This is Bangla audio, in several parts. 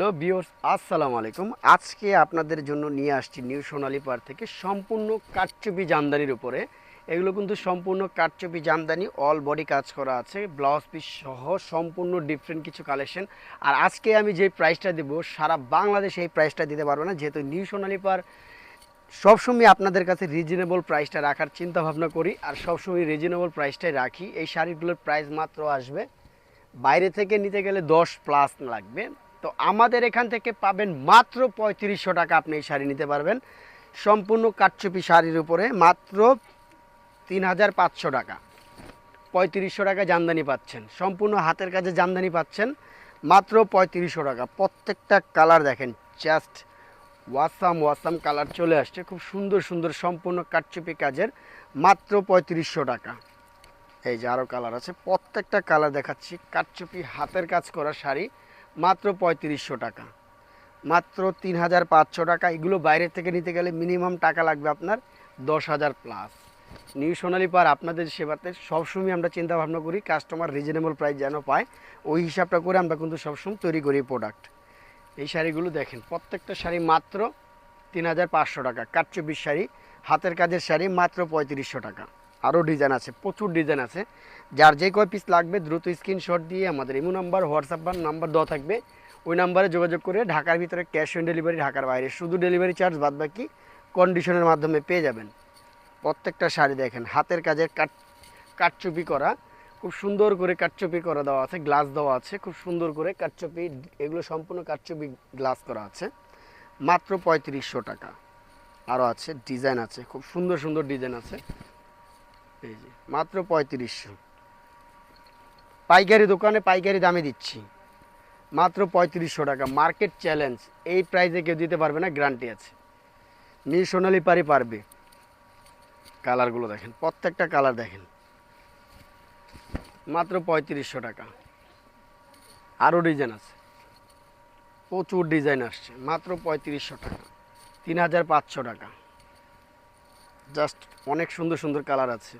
হ্যালো ভিউয়ার্স, আসসালামু আলাইকুম। আজকে আপনাদের জন্য নিয়ে আসছি নিউ সোনালী পাড় থেকে সম্পূর্ণ কারচুপি জামদানির উপরে। এগুলো কিন্তু সম্পূর্ণ কারচুপি জামদানি, অল বডি কাজ করা আছে, ব্লাউজ পিস সহ সম্পূর্ণ ডিফারেন্ট কিছু কালেকশন। আর আজকে আমি যে প্রাইসটা দেবো সারা বাংলাদেশে এই প্রাইসটা দিতে পারবো না, যেহেতু নিউ সোনালী পাড় সবসময় আপনাদের কাছে রিজনেবল প্রাইসটা রাখার চিন্তা ভাবনা করি, আর সবসময় রিজনেবল প্রাইসটাই রাখি। এই শাড়িগুলোর প্রাইস মাত্র আসবে, বাইরে থেকে নিতে গেলে 10+ লাগবে। তো আমাদের এখান থেকে পাবেন মাত্র 3500 টাকা, আপনি এই শাড়ি নিতে পারবেন সম্পূর্ণ কারচুপি শাড়ির উপরে মাত্র 3500 টাকা। 3500 টাকা জামদানি পাচ্ছেন, সম্পূর্ণ হাতের কাজে জামদানি পাচ্ছেন মাত্র 3500 টাকা। প্রত্যেকটা কালার দেখেন, জাস্ট ওয়াসাম কালার চলে আসছে, খুব সুন্দর সুন্দর সম্পূর্ণ কারচুপি কাজের, মাত্র 3500 টাকা। এই যে আরও কালার আছে, প্রত্যেকটা কালার দেখাচ্ছি। কারচুপি হাতের কাজ করা শাড়ি মাত্র 3500 টাকা, মাত্র 3500 টাকা। এগুলো বাইরে থেকে নিতে গেলে মিনিমাম টাকা লাগবে আপনার 10,000+। নিউ সোনালী পাড় আপনাদের সেবাতে সবসময় আমরা চিন্তা ভাবনা করি কাস্টমার রিজনেবল প্রাইস যেন পায়, ওই হিসাবটা করে আমরা কিন্তু সবসময় তৈরি করি প্রোডাক্ট। এই শাড়িগুলো দেখেন, প্রত্যেকটা শাড়ি মাত্র 3500 টাকা। কারচুপির শাড়ি, হাতের কাজের শাড়ি মাত্র 3500 টাকা। আরও ডিজাইন আছে, প্রচুর ডিজাইন আছে। যার যে কয় পিস লাগবে দ্রুত স্ক্রিনশট দিয়ে আমাদের ইমো নাম্বার, হোয়াটসঅ্যাপ নাম্বার দেওয়া থাকবে, ওই নাম্বারে যোগাযোগ করে ঢাকার ভিতরে ক্যাশ অন ডেলিভারি, ঢাকার বাইরে শুধু ডেলিভারি চার্জ, বাদ বাকি কন্ডিশনের মাধ্যমে পেয়ে যাবেন। প্রত্যেকটা শাড়ি দেখেন হাতের কাজের কারচুপি করা, খুব সুন্দর করে কারচুপি করা দেওয়া আছে, গ্লাস দেওয়া আছে খুব সুন্দর করে কারচুপি, এগুলো সম্পূর্ণ কারচুপি গ্লাস করা আছে, মাত্র 3500 টাকা। আরও আছে, ডিজাইন আছে, খুব সুন্দর সুন্দর ডিজাইন আছে। এই যে মাত্র 3500, পাইকারি দোকানে পাইকারি দামে দিচ্ছি মাত্র 3500 টাকা। মার্কেট চ্যালেঞ্জ, এই প্রাইসে কেউ দিতে পারবে না, গ্যারান্টি আছে। নিউ সোনালী পাড়ই পারবে। কালারগুলো দেখেন, প্রত্যেকটা কালার দেখেন, মাত্র 3500 টাকা। আরও ডিজাইন আছে, প্রচুর ডিজাইন আসছে, মাত্র 3500 টাকা, 3500 টাকা। জাস্ট অনেক সুন্দর সুন্দর কালার আছে,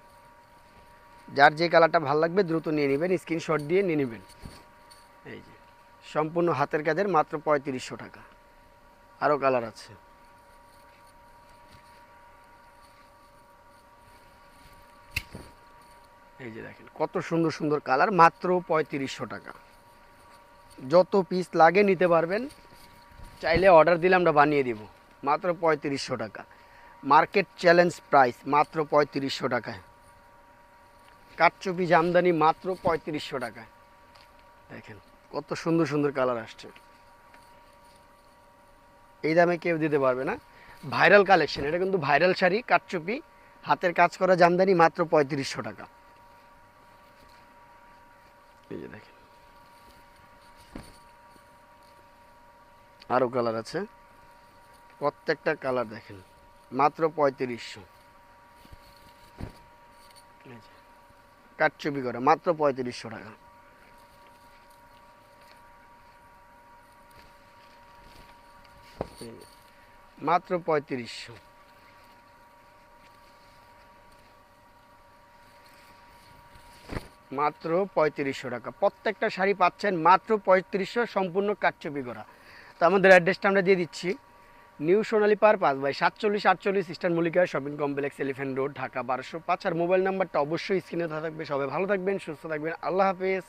যার যে কালারটা ভালো লাগবে দ্রুত নিয়ে নেবেন, স্ক্রিনশট দিয়ে নিয়ে নেবেন। এই যে সম্পূর্ণ হাতের কাজের, মাত্র 3500 টাকা। আরও কালার আছে, এই যে দেখেন কত সুন্দর সুন্দর কালার, মাত্র 3500 টাকা। যত পিস লাগে নিতে পারবেন, চাইলে অর্ডার দিলে আমরা বানিয়ে দিব, মাত্র 3500 টাকা। মার্কেট চ্যালেঞ্জ প্রাইস, মাত্র 3500 টাকায়। কারচুপি জামদানি মাত্র 3500 টাকায়। দেখেন কত সুন্দর সুন্দর কালার আসছে, এই দামে কেউ দিতে পারবে না। ভাইরাল কালেকশন, এটা কিন্তু ভাইরাল শাড়ি, কারচুপি হাতের কাজ করা জামদানি, মাত্র 3500 টাকা। এই যে দেখেন আরও কালার আছে, প্রত্যেকটা কালার দেখেন, মাত্র 3500। কারচুপি করা, মাত্র 3500 টাকা। মাত্র 3500, মাত্র 3500 টাকা। প্রত্যেকটা শাড়ি পাচ্ছেন মাত্র 3500, সম্পূর্ণ কারচুপি করা। তো আমাদের অ্যাড্রেসটা আমরা দিয়ে দিচ্ছি, নিউ সোনালী পাড় 5/4748 eastern Mallika shopping complex, elephant road, Dhaka 1205। আর মোবাইল নাম্বারটা অবশ্যই স্ক্রিনে থাকবে। সবাই ভালো থাকবেন, সুস্থ থাকবেন, আল্লাহ হাফেজ।